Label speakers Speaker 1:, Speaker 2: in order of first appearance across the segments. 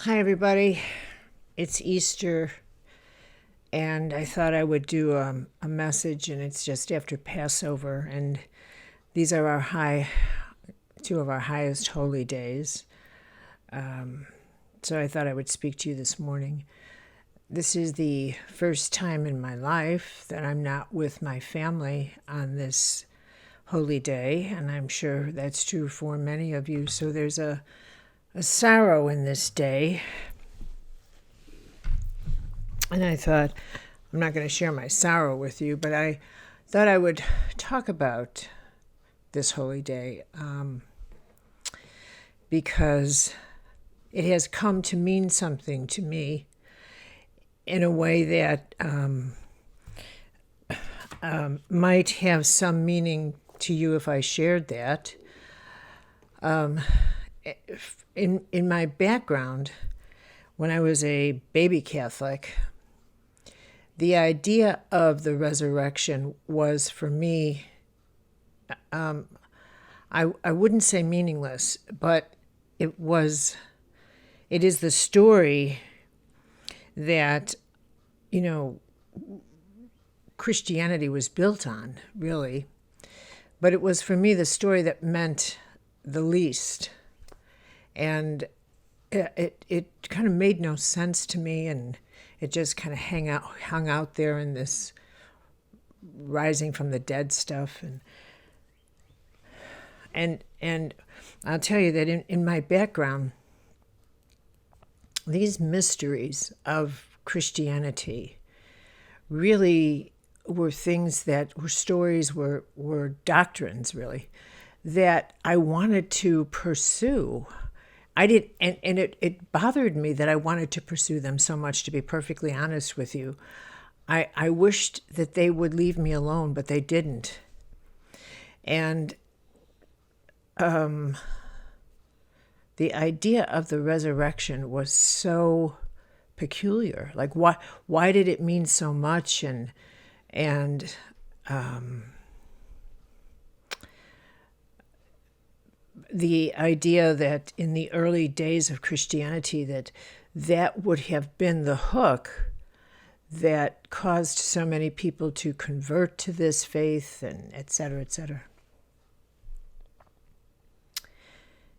Speaker 1: Hi, everybody. It's Easter, and I thought I would do a message, and it's just after Passover, and these are two of our highest holy days. So I thought I would speak to you this morning. This is the first time in my life that I'm not with my family on this holy day, and I'm sure that's true for many of you. So there's a sorrow in this day. And I thought, I'm not going to share my sorrow with you, but I thought I would talk about this holy day because it has come to mean something to me in a way that might have some meaning to you if I shared that. In my background, when I was a baby Catholic, the idea of the resurrection was for me, I wouldn't say meaningless, but it was, it is the story that, you know, Christianity was built on, really. But it was for me the story that meant the least. And it kind of made no sense to me, and it just kind of hung out there in this rising from the dead stuff. And I'll tell you that in my background, these mysteries of Christianity really were things that were stories, were doctrines, really, that I wanted to pursue. I did, and it bothered me that I wanted to pursue them so much, to be perfectly honest with you. I wished that they would leave me alone, but they didn't. And the idea of the resurrection was so peculiar. Like, why did it mean so much? And the idea that in the early days of Christianity that would have been the hook that caused so many people to convert to this faith, and et cetera, et cetera.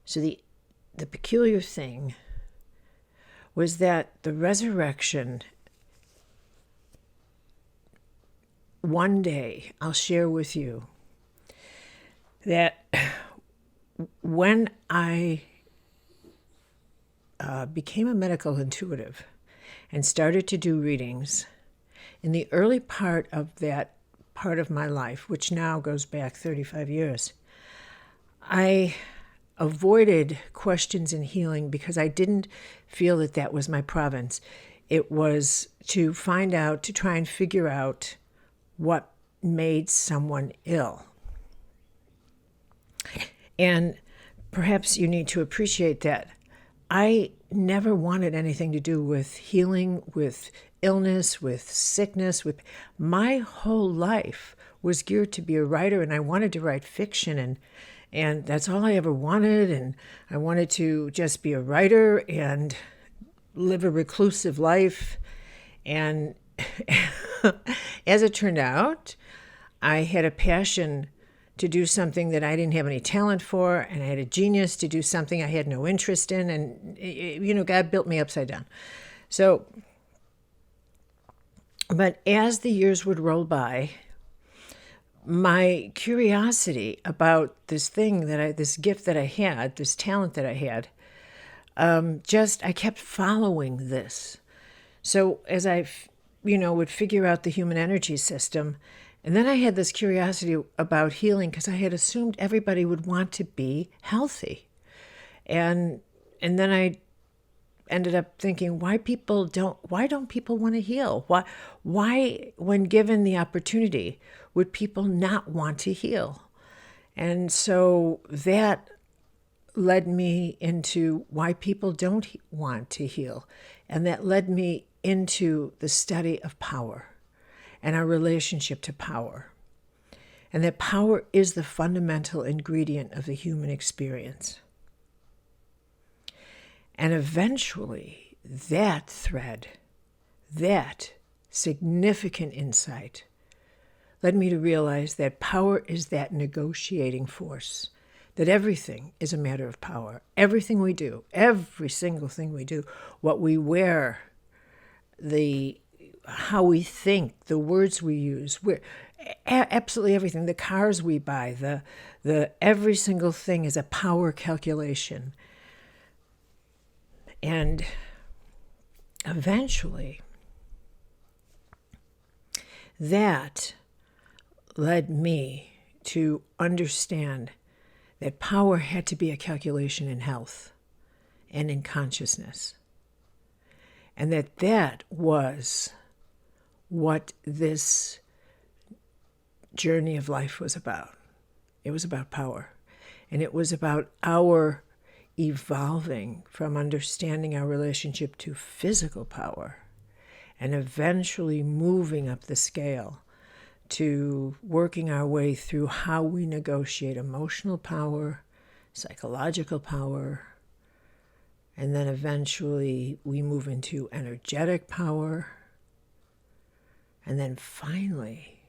Speaker 1: So the peculiar thing was that the resurrection, one day I'll share with you that when I became a medical intuitive and started to do readings, in the early part of that part of my life, which now goes back 35 years, I avoided questions in healing because I didn't feel that that was my province. It was to find out, to try and figure out what made someone ill. And perhaps you need to appreciate that I never wanted anything to do with healing, with illness, with sickness. With my whole life was geared to be a writer, and I wanted to write fiction, and that's all I ever wanted. And I wanted to just be a writer and live a reclusive life. And as it turned out, I had a passion to do something that I didn't have any talent for, and I had a genius to do something I had no interest in, and God built me upside down. So, but as the years would roll by, my curiosity about this this gift that I had, this talent that I had, I kept following this. So as I, would figure out the human energy system, and then I had this curiosity about healing because I had assumed everybody would want to be healthy. And then I ended up thinking, why don't people want to heal? Why when given the opportunity would people not want to heal? And so that led me into why people don't want to heal. And that led me into the study of power and our relationship to power. And that power is the fundamental ingredient of the human experience. And eventually, that thread, that significant insight, led me to realize that power is that negotiating force, that everything is a matter of power. Everything we do, every single thing we do, what we wear, how we think, the words we use, absolutely everything, the cars we buy, the every single thing is a power calculation. And eventually, that led me to understand that power had to be a calculation in health and in consciousness. And that was what this journey of life was about. It was about power. And it was about our evolving from understanding our relationship to physical power and eventually moving up the scale to working our way through how we negotiate emotional power, psychological power, and then eventually we move into energetic power. And then finally,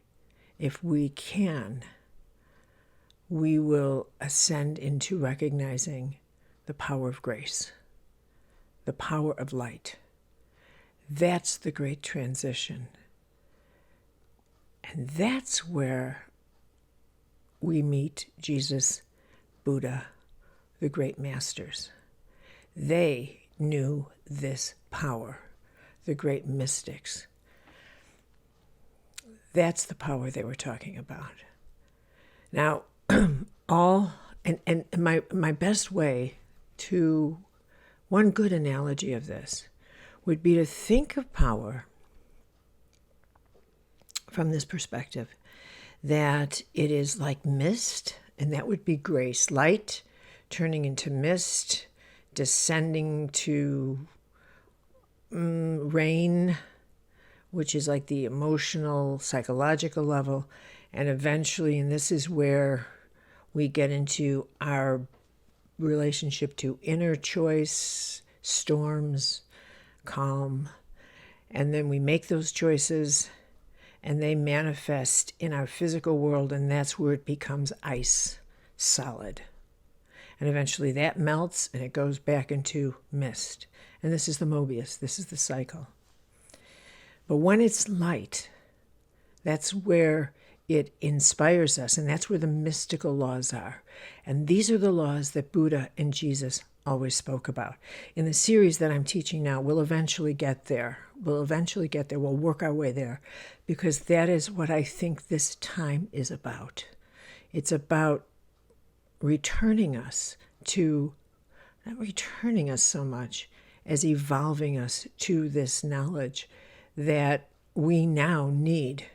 Speaker 1: if we can, we will ascend into recognizing the power of grace, the power of light. That's the great transition. And that's where we meet Jesus, Buddha, the great masters. They knew this power, the great mystics. That's the power they were talking about. Now, my best way to, one good analogy of this would be to think of power from this perspective, that it is like mist, and that would be grace, light turning into mist, descending to rain, which is like the emotional, psychological level, and eventually, and this is where we get into our relationship to inner choice, storms, calm, and then we make those choices and they manifest in our physical world, and that's where it becomes ice, solid. And eventually that melts and it goes back into mist. And this is the Mobius, this is the cycle. But when it's light, that's where it inspires us, and that's where the mystical laws are. And these are the laws that Buddha and Jesus always spoke about. In the series that I'm teaching now, we'll eventually get there. We'll work our way there, because that is what I think this time is about. It's about returning us to, not returning us so much as evolving us to this knowledge that we now need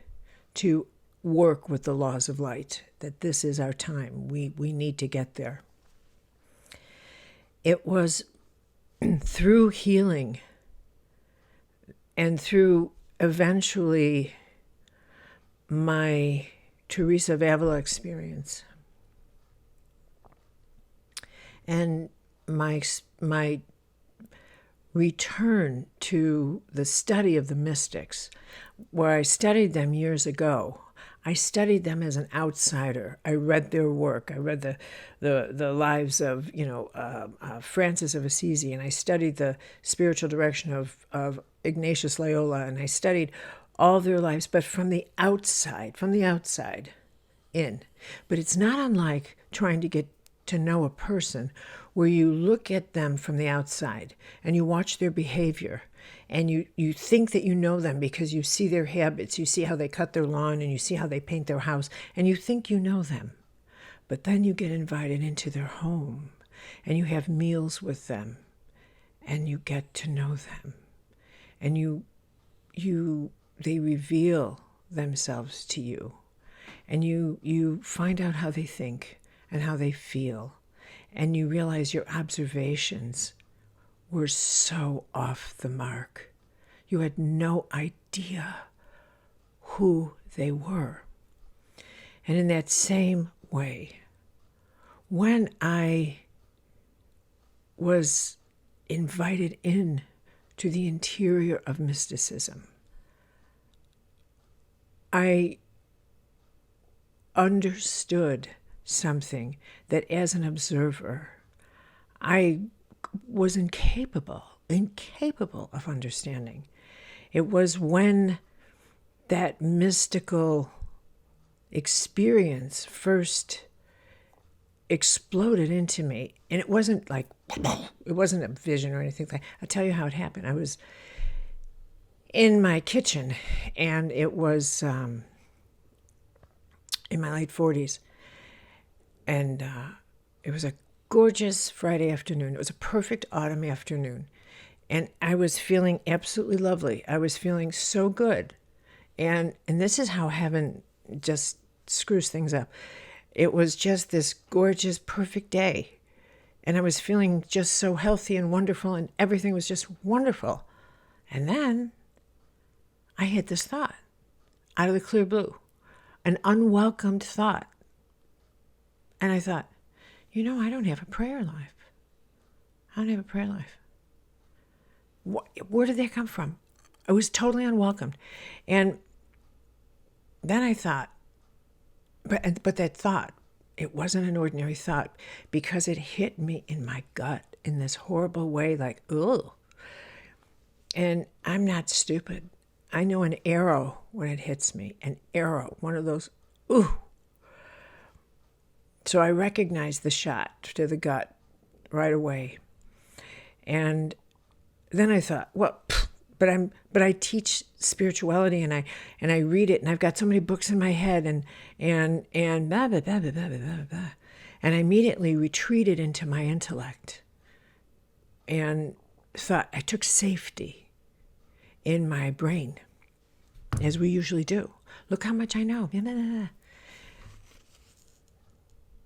Speaker 1: to work with the laws of light, that this is our time. We need to get there. It was through healing and through eventually my Teresa of Avila experience and my return to the study of the mystics, where I studied them years ago. I studied them as an outsider. I read their work. I read the lives of Francis of Assisi, and I studied the spiritual direction of Ignatius Loyola, and I studied all their lives, but from the outside in. But it's not unlike trying to get to know a person, where you look at them from the outside and you watch their behavior, and you think that you know them because you see their habits, you see how they cut their lawn, and you see how they paint their house, and you think you know them. But then you get invited into their home and you have meals with them and you get to know them, and they reveal themselves to you, and you find out how they think and how they feel, and you realize your observations were so off the mark. You had no idea who they were. And in that same way, when I was invited in to the interior of mysticism. I understood something that as an observer, I was incapable of understanding. It was when that mystical experience first exploded into me. And it wasn't like, it wasn't a vision or anything like that. I'll tell you how it happened. I was in my kitchen, and it was in my late 40s. And it was a gorgeous Friday afternoon. It was a perfect autumn afternoon. And I was feeling absolutely lovely. I was feeling so good. And this is how heaven just screws things up. It was just this gorgeous, perfect day. And I was feeling just so healthy and wonderful, and everything was just wonderful. And then I had this thought out of the clear blue, an unwelcomed thought. And I thought, I don't have a prayer life. I don't have a prayer life. Where did that come from? It was totally unwelcomed. And then I thought, but that thought, it wasn't an ordinary thought, because it hit me in my gut in this horrible way, like, ugh. And I'm not stupid. I know an arrow when it hits me, an arrow, one of those, ooh. So I recognized the shot to the gut right away. And then I thought, well, but I teach spirituality, and I read it, and I've got so many books in my head, and blah, blah, blah, blah, blah, blah, blah. And I immediately retreated into my intellect and thought, I took safety in my brain, as we usually do. Look how much I know. Blah, blah, blah.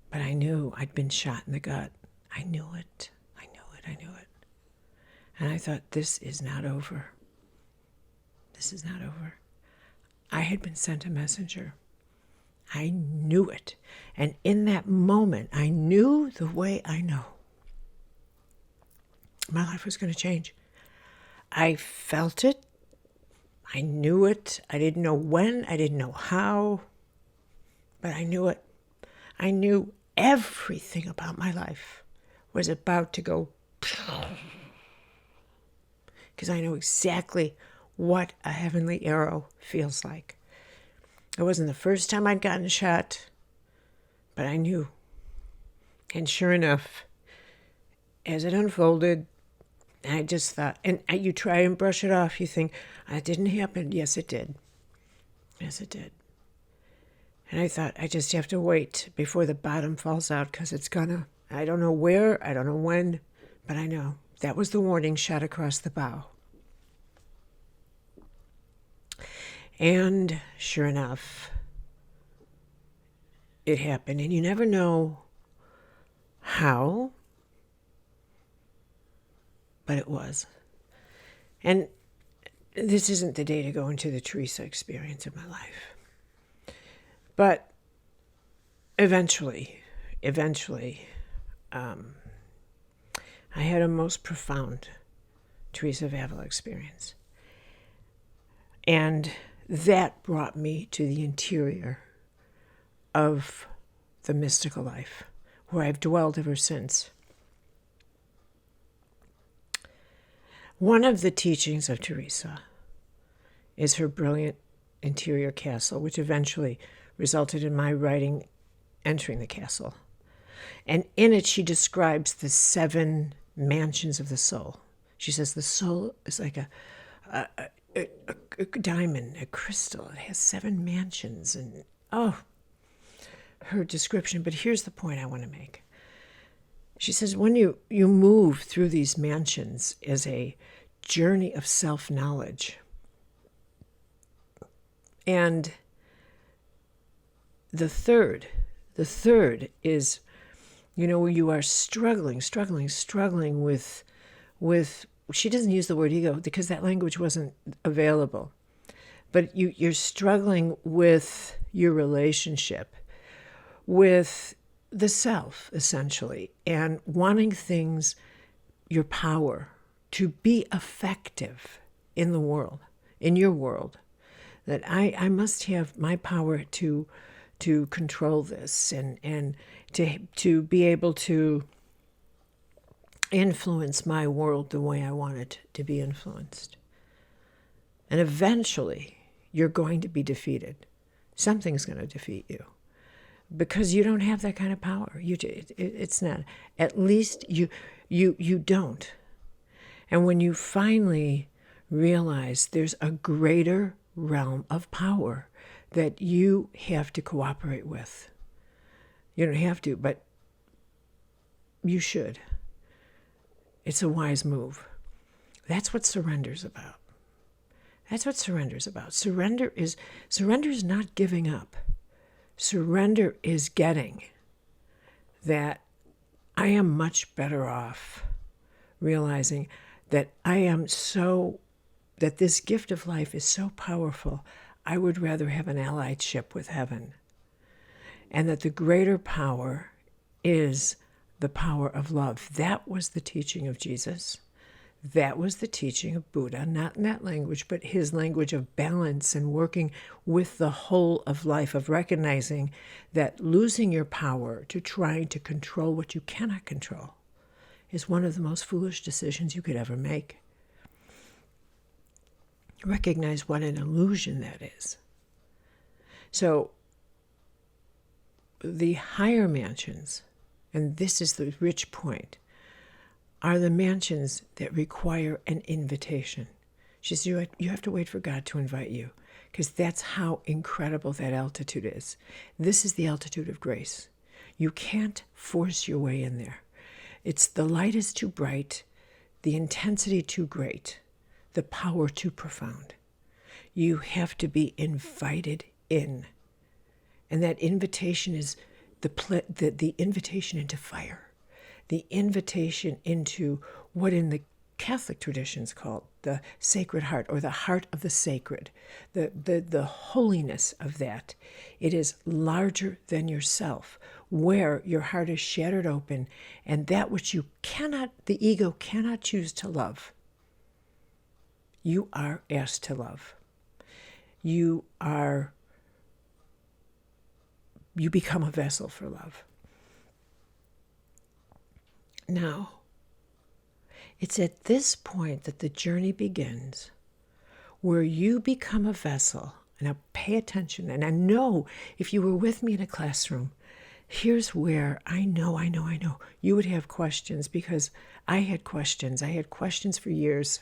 Speaker 1: But I knew I'd been shot in the gut. I knew it. And I thought, this is not over. This is not over. I had been sent a messenger. I knew it. And in that moment, I knew the way I know. My life was going to change. I felt it. I knew it. I didn't know when. I didn't know how. But I knew it. I knew everything about my life was about to go, because I know exactly what a heavenly arrow feels like. It wasn't the first time I'd gotten shot, but I knew. And sure enough, as it unfolded, I just thought, and you try and brush it off, you think, it didn't happen. Yes, it did. Yes, it did. And I thought, I just have to wait before the bottom falls out, because it's gonna. I don't know where, I don't know when, but I know. That was the warning shot across the bow. And sure enough, it happened. And you never know how, but it was. And this isn't the day to go into the Teresa experience of my life. But eventually, I had a most profound Teresa of Avila experience. And that brought me to the interior of the mystical life, where I've dwelled ever since. One of the teachings of Teresa is her brilliant interior castle, which eventually resulted in my writing Entering the Castle. And in it, she describes the 7 mansions of the soul. She says the soul is like a diamond, a crystal. It has 7 mansions. And, her description. But here's the point I want to make. She says when you move through these mansions as a journey of self-knowledge, and the third is, you are struggling with, she doesn't use the word ego because that language wasn't available, but you're struggling with your relationship with the self, essentially, and wanting things your power to be effective in the world, in your world, that I must have my power to control this and to be able to influence my world the way I want it to be influenced. And eventually, you're going to be defeated. Something's going to defeat you because you don't have that kind of power. It's not. At least you don't. And when you finally realize there's a greater realm of power that you have to cooperate with, you don't have to, but you should. It's a wise move. That's what surrender's about. That's what surrender's about. Surrender is not giving up. Surrender is getting that I am much better off realizing that that this gift of life is so powerful, I would rather have an allyship with heaven. And that the greater power is the power of love. That was the teaching of Jesus. That was the teaching of Buddha, not in that language, but his language of balance and working with the whole of life, of recognizing that losing your power to trying to control what you cannot control is one of the most foolish decisions you could ever make. Recognize what an illusion that is. So the higher mansions, and this is the rich point, are the mansions that require an invitation. She says, you have to wait for God to invite you, because that's how incredible that altitude is. This is the altitude of grace. You can't force your way in there. It's the light is too bright, the intensity too great, the power too profound. You have to be invited in. And that invitation is the invitation into fire. The invitation into what in the Catholic tradition is called the Sacred Heart, or the heart of the sacred, the holiness of that. It is larger than yourself, where your heart is shattered open, and that which the ego cannot choose to love, you are asked to love. You become a vessel for love. Now, it's at this point that the journey begins, where you become a vessel. Now, pay attention. And I know if you were with me in a classroom, here's where I know you would have questions, because I had questions. I had questions for years.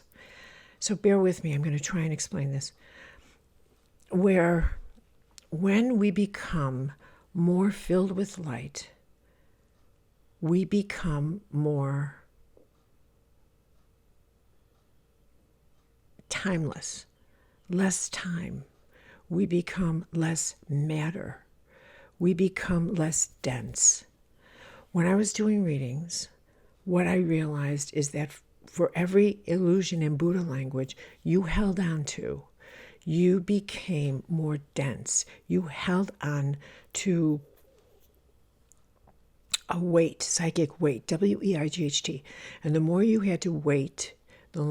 Speaker 1: So bear with me. I'm going to try and explain this. Where when we become more filled with light, we become more timeless, less time. We become less matter. We become less dense. When I was doing readings, what I realized is that for every illusion in Buddha language you held on to, you became more dense. You held on to a weight, psychic weight, W-E-I-G-H-T. And the more you had to wait, the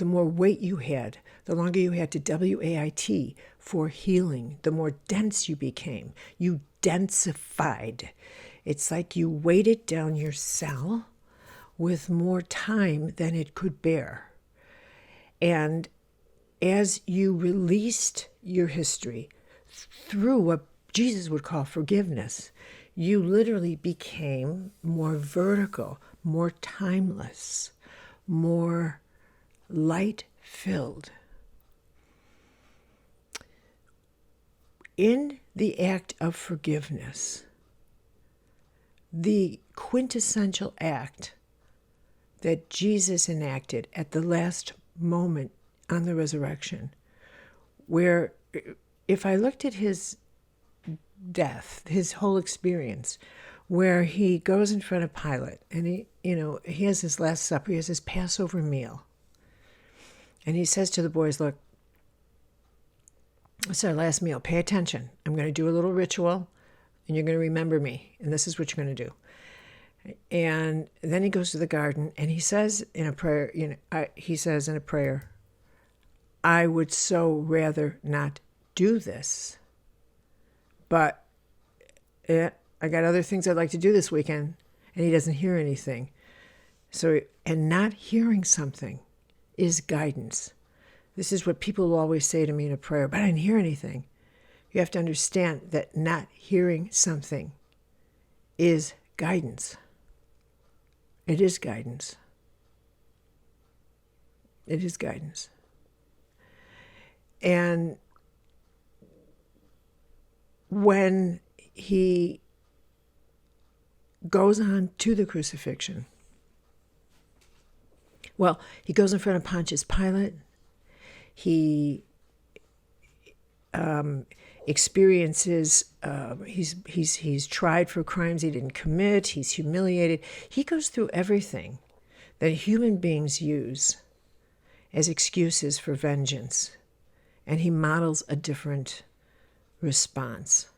Speaker 1: more weight you had, the longer you had to W-A-I-T for healing, the more dense you became. You densified. It's like you weighted down your cell with more time than it could bear. And as you released your history through what Jesus would call forgiveness, you literally became more vertical, more timeless, more light-filled. In the act of forgiveness, the quintessential act that Jesus enacted at the last moment on the resurrection, where if I looked at his death, his whole experience, where he goes in front of Pilate and he has his Last Supper, he has his Passover meal. And he says to the boys, look, it's our last meal. Pay attention. I'm going to do a little ritual and you're going to remember me. And this is what you're going to do. And then he goes to the garden and he says in a prayer, I would so rather not do this, but I got other things I'd like to do this weekend. And he doesn't hear anything. And not hearing something is guidance. This is what people will always say to me in a prayer, but I didn't hear anything. You have to understand that not hearing something is guidance. It is guidance. It is guidance. And when he goes on to the crucifixion, well, he goes in front of Pontius Pilate. He experiences, he's tried for crimes he didn't commit. He's humiliated. He goes through everything that human beings use as excuses for vengeance. And he models a different response.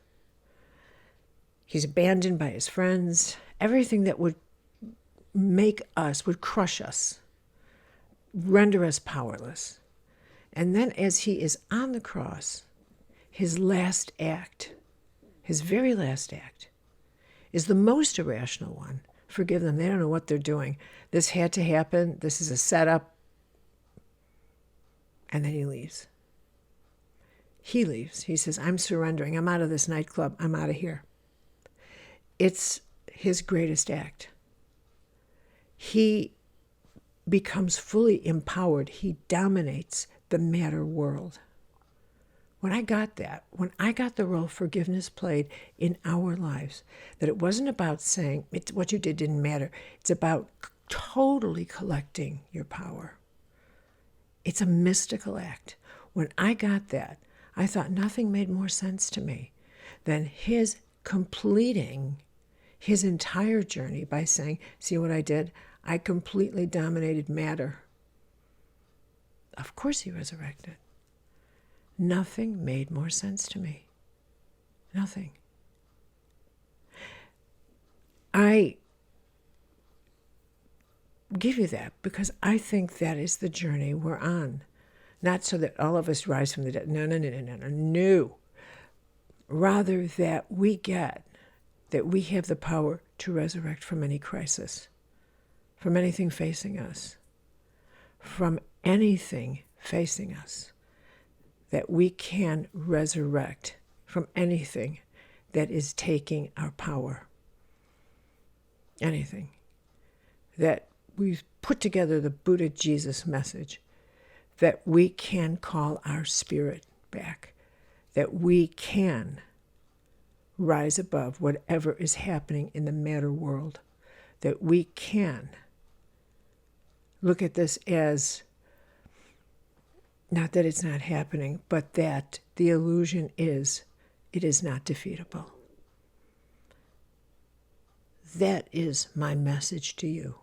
Speaker 1: He's abandoned by his friends. Everything that would would crush us, render us powerless. And then as he is on the cross, his last act, his very last act, is the most irrational one. Forgive them, they don't know what they're doing. This had to happen. This is a setup. And then he leaves. He leaves. He says, I'm surrendering. I'm out of this nightclub. I'm out of here. It's his greatest act. He becomes fully empowered. He dominates the matter world. When I got the role forgiveness played in our lives, that it wasn't about saying what you did didn't matter. It's about totally collecting your power. It's a mystical act. When I got that, I thought nothing made more sense to me than his completing his entire journey by saying, see what I did? I completely dominated matter. Of course he resurrected. Nothing made more sense to me. Nothing. I give you that because I think that is the journey we're on. Not so that all of us rise from the dead. No. Rather that we have the power to resurrect from any crisis, from anything facing us, that we can resurrect from anything that is taking our power. Anything. That we've put together the Buddha Jesus message, that we can call our spirit back, that we can rise above whatever is happening in the matter world, that we can look at this as not that it's not happening, but that the illusion is it is not defeatable. That is my message to you.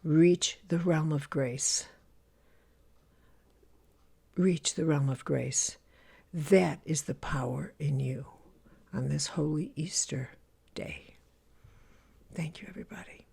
Speaker 1: Reach the realm of grace. Reach the realm of grace. That is the power in you on this holy Easter day. Thank you, everybody.